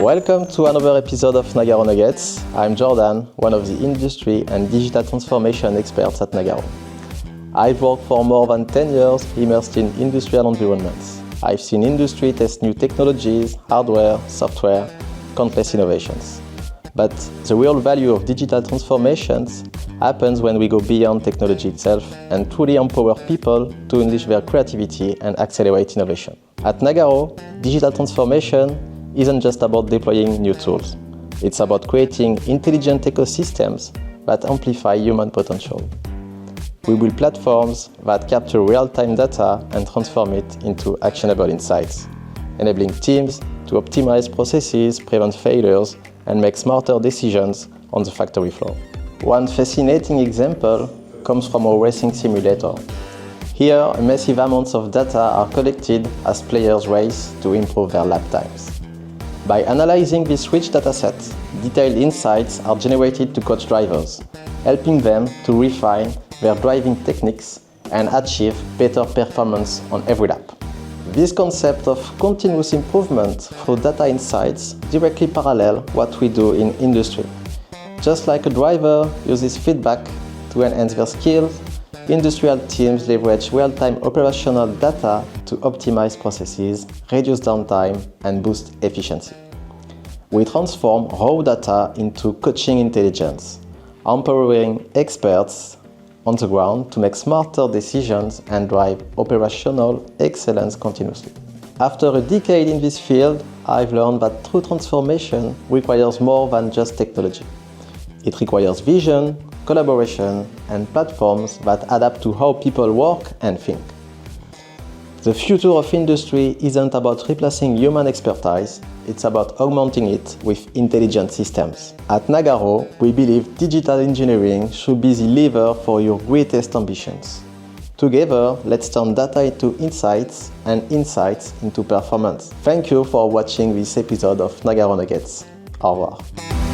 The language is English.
Welcome to another episode of Nagarro Nuggets. I'm Jordan, one of the industry and digital transformation experts at Nagarro. I've worked for more than 10 years immersed in industrial environments. I've seen industry test new technologies, hardware, software, countless innovations. But the real value of digital transformations happens when we go beyond technology itself and truly empower people to unleash their creativity and accelerate innovation. At Nagarro, digital transformation isn't just about deploying new tools. It's about creating intelligent ecosystems that amplify human potential. We build platforms that capture real-time data and transform it into actionable insights, enabling teams to optimize processes, prevent failures, and make smarter decisions on the factory floor. One fascinating example comes from our racing simulator. Here, massive amounts of data are collected as players race to improve their lap times. By analyzing this rich dataset, detailed insights are generated to coach drivers, helping them to refine their driving techniques and achieve better performance on every lap. This concept of continuous improvement through data insights directly parallels what we do in industry. Just like a driver uses feedback to enhance their skills, industrial teams leverage real-time operational data to optimize processes, reduce downtime, and boost efficiency. We transform raw data into coaching intelligence, empowering experts on the ground to make smarter decisions and drive operational excellence continuously. After a decade in this field, I've learned that true transformation requires more than just technology. It requires vision, collaboration, and platforms that adapt to how people work and think. The future of industry isn't about replacing human expertise, it's about augmenting it with intelligent systems. At Nagarro, we believe digital engineering should be the lever for your greatest ambitions. Together, let's turn data into insights and insights into performance. Thank you for watching this episode of Nagarro Nuggets. Au revoir.